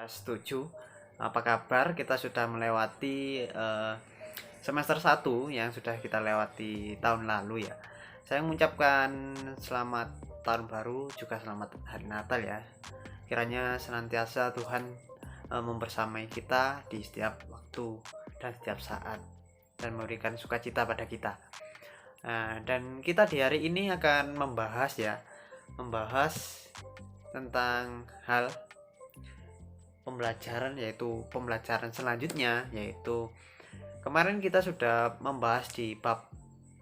Setuju. Apa kabar? Kita sudah melewati semester 1 yang sudah kita lewati tahun lalu ya. Saya mengucapkan selamat tahun baru juga selamat hari Natal ya. Kiranya senantiasa Tuhan membersamai kita di setiap waktu dan setiap saat dan memberikan sukacita pada kita. Dan kita di hari ini akan membahas tentang hal pembelajaran selanjutnya, yaitu kemarin kita sudah membahas di bab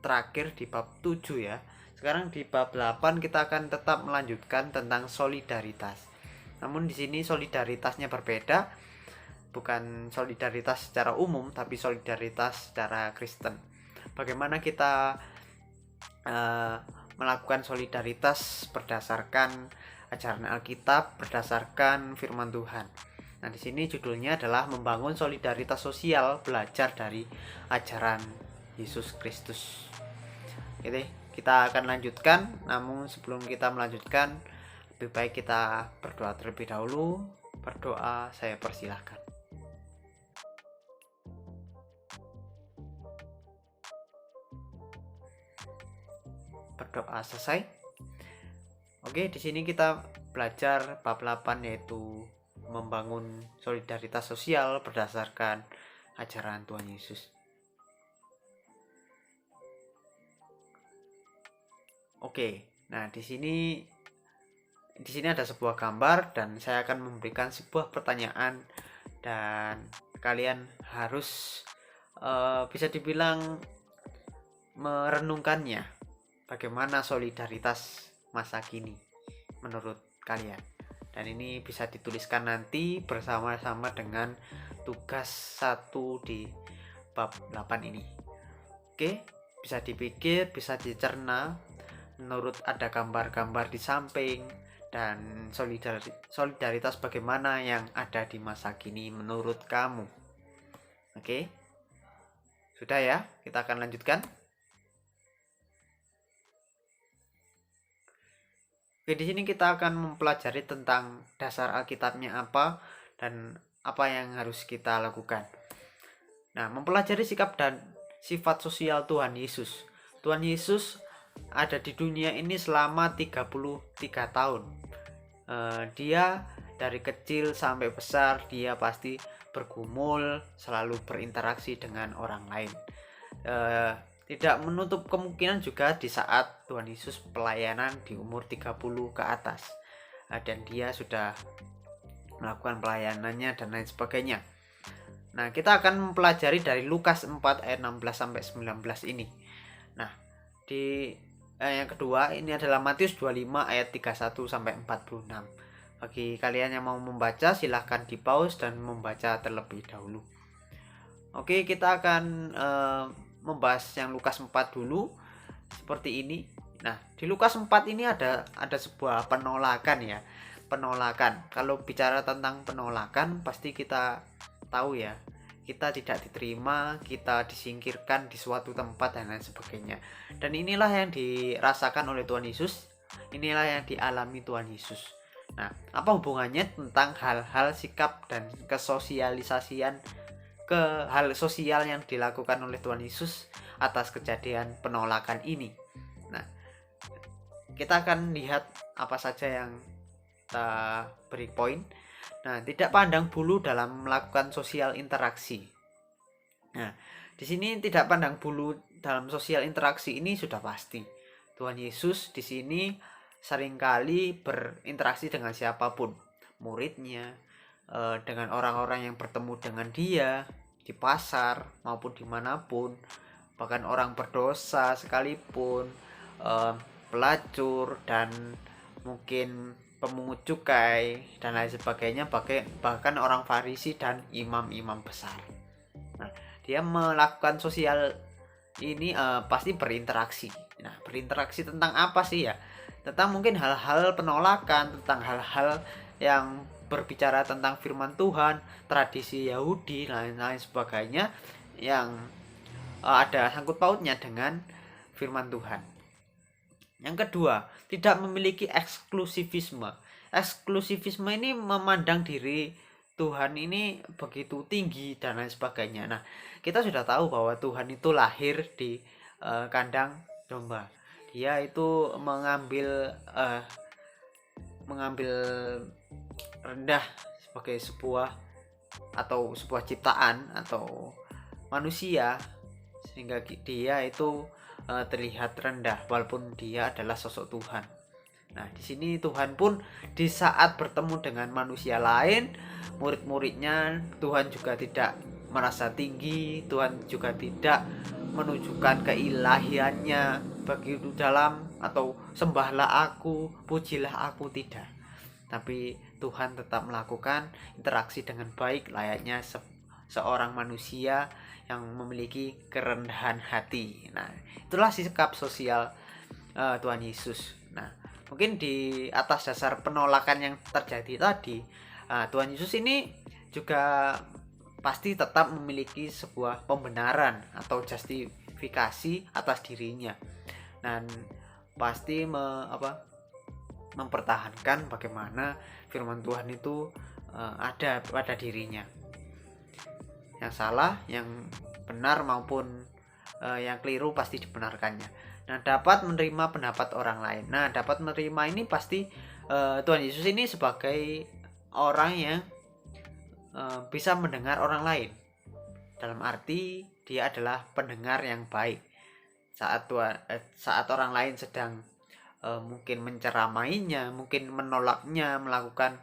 terakhir di bab 7 ya. Sekarang di bab 8 kita akan tetap melanjutkan tentang solidaritas. Namun di sini solidaritasnya berbeda, bukan solidaritas secara umum tapi solidaritas secara Kristen. Bagaimana kita melakukan solidaritas berdasarkan ajaran Alkitab, berdasarkan firman Tuhan. Nah, di sini judulnya adalah membangun solidaritas sosial belajar dari ajaran Yesus Kristus. Oke, kita akan lanjutkan. Namun sebelum kita melanjutkan, lebih baik kita berdoa terlebih dahulu. Berdoa, saya persilahkan. Berdoa selesai. Oke, di sini kita belajar bab 8 yaitu membangun solidaritas sosial berdasarkan ajaran Tuhan Yesus. Oke, nah di sini ada sebuah gambar dan saya akan memberikan sebuah pertanyaan dan kalian harus bisa dibilang merenungkannya. Bagaimana solidaritas masa kini menurut kalian? Dan ini bisa dituliskan nanti bersama-sama dengan tugas 1 di bab 8 ini. Oke, bisa dipikir, bisa dicerna menurut ada gambar-gambar di samping, dan solidaritas bagaimana yang ada di masa kini menurut kamu. Oke, sudah ya, kita akan lanjutkan. Oke, di sini kita akan mempelajari tentang dasar Alkitabnya apa dan apa yang harus kita lakukan. Nah, mempelajari sikap dan sifat sosial Tuhan Yesus. Tuhan Yesus ada di dunia ini selama 33 tahun. Dia dari kecil sampai besar, dia pasti bergumul, selalu berinteraksi dengan orang lain. Tidak menutup kemungkinan juga di saat Tuhan Yesus pelayanan di umur 30 ke atas, dan dia sudah melakukan pelayanannya dan lain sebagainya. Nah, kita akan mempelajari dari Lukas 4 ayat 16 sampai 19 ini. Nah, di yang kedua ini adalah Matius 25 ayat 31 sampai 46. Bagi kalian yang mau membaca, silahkan di pause dan membaca terlebih dahulu. Oke, kita akan membahas yang Lukas 4 dulu seperti ini. Nah, di Lukas 4 ini ada sebuah penolakan ya. Penolakan. Kalau bicara tentang penolakan, pasti kita tahu ya. Kita tidak diterima, kita disingkirkan di suatu tempat dan lain sebagainya. Dan inilah yang dirasakan oleh Tuhan Yesus. Inilah yang dialami Tuhan Yesus. Nah, apa hubungannya tentang hal-hal sikap dan kesosialisasian ke hal sosial yang dilakukan oleh Tuhan Yesus atas kejadian penolakan ini? Nah, kita akan lihat apa saja yang kita beri poin. Nah, tidak pandang bulu dalam melakukan sosial interaksi. Nah, di sini tidak pandang bulu dalam sosial interaksi ini sudah pasti. Tuhan Yesus di sini seringkali berinteraksi dengan siapapun, muridnya, dengan orang-orang yang bertemu dengan dia di pasar maupun dimanapun, bahkan orang berdosa sekalipun, pelacur dan mungkin pemungut cukai dan lain sebagainya, bahkan orang Farisi dan imam-imam besar. Nah, dia melakukan sosial ini pasti berinteraksi. Nah, berinteraksi tentang apa sih ya? Tentang mungkin hal-hal penolakan, tentang hal-hal yang berbicara tentang firman Tuhan, tradisi Yahudi, lain-lain sebagainya yang ada sangkut pautnya dengan firman Tuhan. Yang kedua, tidak memiliki eksklusivisme. Eksklusivisme ini memandang diri Tuhan ini begitu tinggi dan lain sebagainya. Nah, kita sudah tahu bahwa Tuhan itu lahir di kandang domba. Dia itu mengambil rendah sebagai sebuah ciptaan atau manusia, sehingga dia itu terlihat rendah walaupun dia adalah sosok Tuhan. Nah, di sini Tuhan pun di saat bertemu dengan manusia lain, murid-muridnya, Tuhan juga tidak merasa tinggi, Tuhan juga tidak menunjukkan keilahiannya begitu dalam atau sembahlah aku, pujilah aku, tidak. Tapi Tuhan tetap melakukan interaksi dengan baik layaknya seorang manusia yang memiliki kerendahan hati. Nah, itulah sikap sosial Tuhan Yesus. Nah, mungkin di atas dasar penolakan yang terjadi tadi, Tuhan Yesus ini juga pasti tetap memiliki sebuah pembenaran atau justifikasi atas dirinya, dan pasti mempertahankan bagaimana firman Tuhan itu ada pada dirinya. Yang salah, yang benar maupun yang keliru pasti dibenarkannya. Nah, dapat menerima pendapat orang lain. Nah, dapat menerima ini pasti Tuhan Yesus ini sebagai orang yang bisa mendengar orang lain. Dalam arti dia adalah pendengar yang baik. Saat orang lain sedang mungkin menceramainya, mungkin menolaknya, melakukan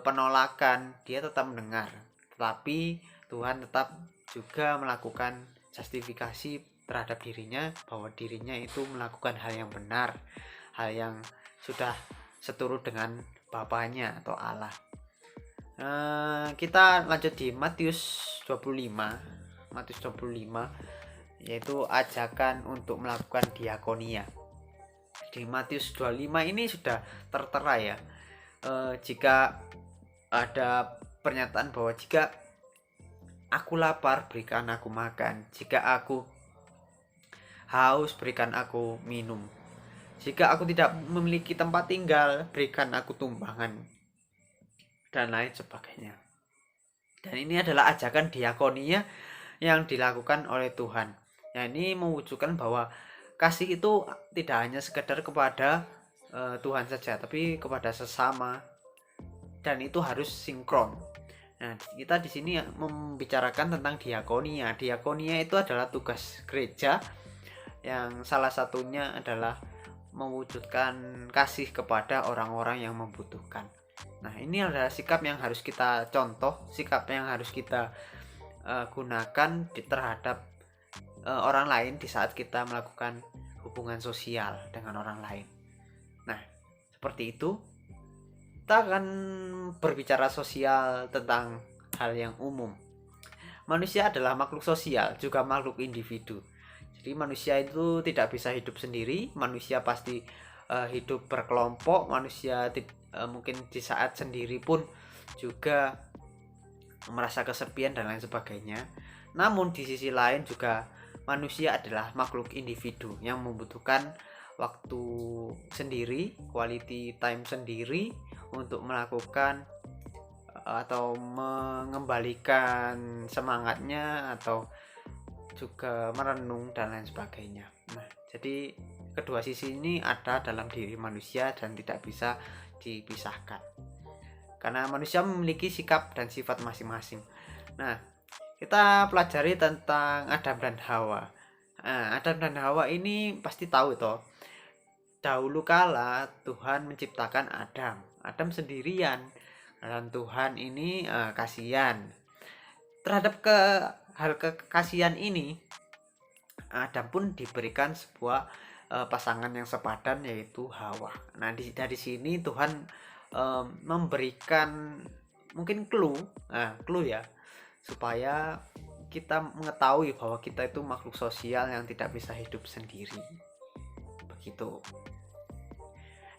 penolakan, dia tetap mendengar. Tetapi Tuhan tetap juga melakukan justifikasi terhadap dirinya, bahwa dirinya itu melakukan hal yang benar, hal yang sudah seturut dengan Bapaknya atau Allah. Kita lanjut di Matius 25, yaitu ajakan untuk melakukan diakonia. Di Matius 25 ini sudah tertera ya, jika ada pernyataan bahwa jika aku lapar, berikan aku makan, jika aku haus, berikan aku minum, jika aku tidak memiliki tempat tinggal, berikan aku tumpangan, dan lain sebagainya. Dan ini adalah ajakan diakonia yang dilakukan oleh Tuhan. Nah, ini mewujudkan bahwa kasih itu tidak hanya sekedar kepada Tuhan saja, tapi kepada sesama, dan itu harus sinkron. Nah, kita di sini membicarakan tentang diakonia. Diakonia itu adalah tugas gereja yang salah satunya adalah mewujudkan kasih kepada orang-orang yang membutuhkan. Nah, ini adalah sikap yang harus kita contoh, sikap yang harus kita gunakan terhadap orang lain di saat kita melakukan hubungan sosial dengan orang lain. Nah, seperti itu. Kita akan berbicara sosial tentang hal yang umum. Manusia adalah makhluk sosial, juga makhluk individu. Jadi manusia itu tidak bisa hidup sendiri, manusia pasti hidup berkelompok, manusia mungkin di saat sendiri pun juga merasa kesepian dan lain sebagainya. Namun di sisi lain juga manusia adalah makhluk individu yang membutuhkan waktu sendiri, quality time sendiri untuk melakukan atau mengembalikan semangatnya atau juga merenung dan lain sebagainya. Nah, jadi kedua sisi ini ada dalam diri manusia dan tidak bisa dipisahkan, karena manusia memiliki sikap dan sifat masing-masing. Nah, kita pelajari tentang Adam dan Hawa. Nah, Adam dan Hawa ini pasti tahu toh, dahulu kala Tuhan menciptakan Adam sendirian, dan Tuhan ini kasihan terhadap hal kekasihan ini. Adam pun diberikan sebuah pasangan yang sepadan, yaitu Hawa. Nah, dari sini Tuhan memberikan mungkin clue ya, supaya kita mengetahui bahwa kita itu makhluk sosial yang tidak bisa hidup sendiri. Begitu.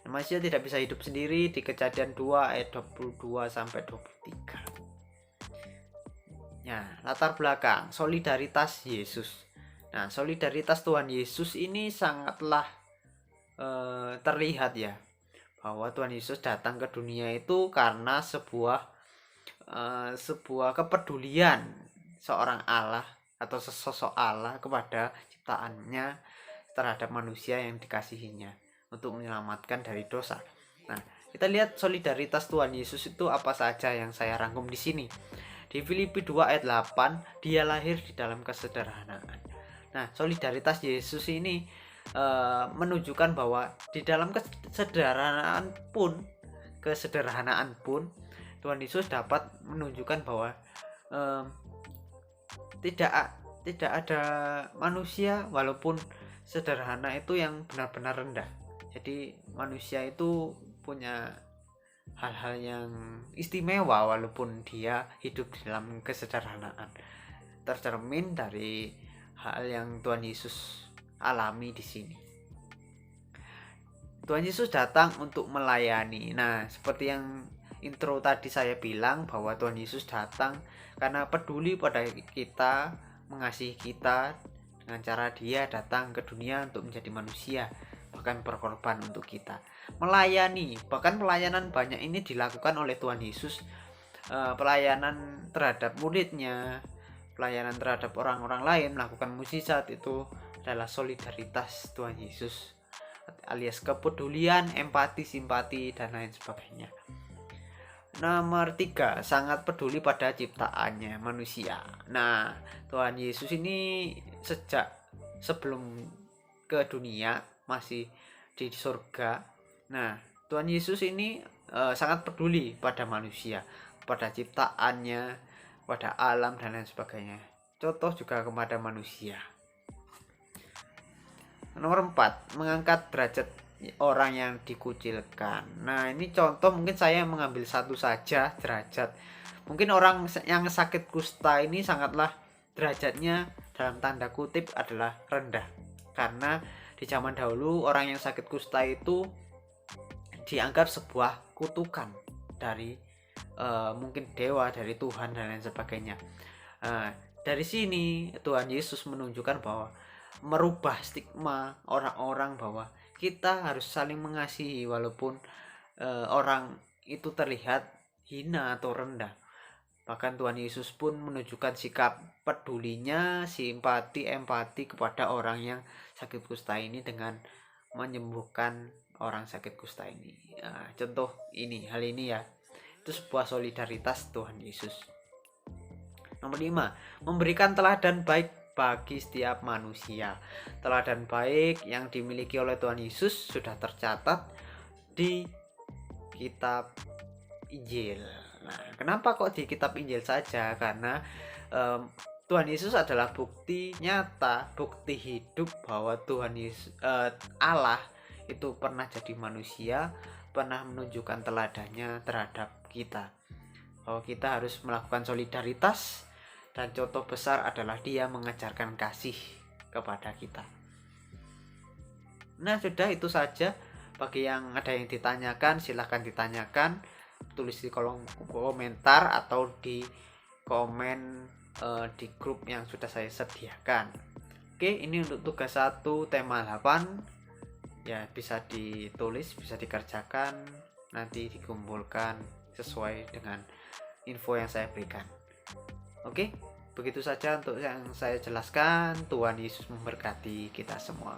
Manusia tidak bisa hidup sendiri di Kejadian 2 ayat 22 sampai 23. Ya, latar belakang solidaritas Yesus. Nah, solidaritas Tuhan Yesus ini sangatlah terlihat ya, bahwa Tuhan Yesus datang ke dunia itu karena sebuah sebuah kepedulian seorang Allah atau sesosok Allah kepada ciptaannya terhadap manusia yang dikasihinya untuk menyelamatkan dari dosa. Nah, kita lihat solidaritas Tuhan Yesus itu apa saja yang saya rangkum di sini. Di Filipi 2 ayat 8, dia lahir di dalam kesederhanaan. Nah, solidaritas Yesus ini menunjukkan bahwa di dalam kesederhanaan pun Tuhan Yesus dapat menunjukkan bahwa tidak ada manusia walaupun sederhana itu yang benar-benar rendah. Jadi manusia itu punya hal-hal yang istimewa walaupun dia hidup di dalam kesederhanaan. Tercermin dari hal yang Tuhan Yesus alami di sini. Tuhan Yesus datang untuk melayani. Nah, seperti yang intro tadi saya bilang bahwa Tuhan Yesus datang karena peduli pada kita, mengasihi kita dengan cara dia datang ke dunia untuk menjadi manusia, bahkan berkorban untuk kita. Melayani, bahkan pelayanan banyak ini dilakukan oleh Tuhan Yesus. Pelayanan terhadap muridnya, pelayanan terhadap orang-orang lain, melakukan mukjizat, itu adalah solidaritas Tuhan Yesus, alias kepedulian, empati, simpati, dan lain sebagainya. Nomor 3, sangat peduli pada ciptaannya, manusia. Nah, Tuhan Yesus ini sejak sebelum ke dunia masih di surga. Nah, Tuhan Yesus ini sangat peduli pada manusia, pada ciptaannya, pada alam, dan lain sebagainya. Contoh juga kepada manusia. Nomor 4, mengangkat derajat orang yang dikucilkan. Nah, ini contoh, mungkin saya mengambil satu saja derajat. Mungkin orang yang sakit kusta ini sangatlah derajatnya dalam tanda kutip adalah rendah. Karena di zaman dahulu orang yang sakit kusta itu dianggap sebuah kutukan dari mungkin dewa, dari Tuhan, dan lain sebagainya. Dari sini Tuhan Yesus menunjukkan bahwa merubah stigma orang-orang bahwa kita harus saling mengasihi walaupun orang itu terlihat hina atau rendah. Bahkan Tuhan Yesus pun menunjukkan sikap pedulinya, simpati, empati kepada orang yang sakit kusta ini dengan menyembuhkan orang sakit kusta ini. Contoh ini, hal ini ya, itu sebuah solidaritas Tuhan Yesus. Nomor 5, memberikan teladan baik bagi setiap manusia. Teladan baik yang dimiliki oleh Tuhan Yesus sudah tercatat di kitab Injil. Nah, kenapa kok di kitab Injil saja? Karena Tuhan Yesus adalah bukti nyata, bukti hidup bahwa Tuhan Yesus, Allah itu pernah jadi manusia, pernah menunjukkan teladannya terhadap kita. Bahwa kita harus melakukan solidaritas, dan contoh besar adalah dia mengajarkan kasih kepada kita. Nah, sudah itu saja. Bagi yang ada yang ditanyakan, silahkan ditanyakan, tulis di kolom komentar atau di komen di grup yang sudah saya sediakan. Oke, ini untuk tugas 1 tema 8. Ya, bisa ditulis, bisa dikerjakan, nanti dikumpulkan sesuai dengan info yang saya berikan. Oke, begitu saja untuk yang saya jelaskan. Tuhan Yesus memberkati kita semua.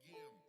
him.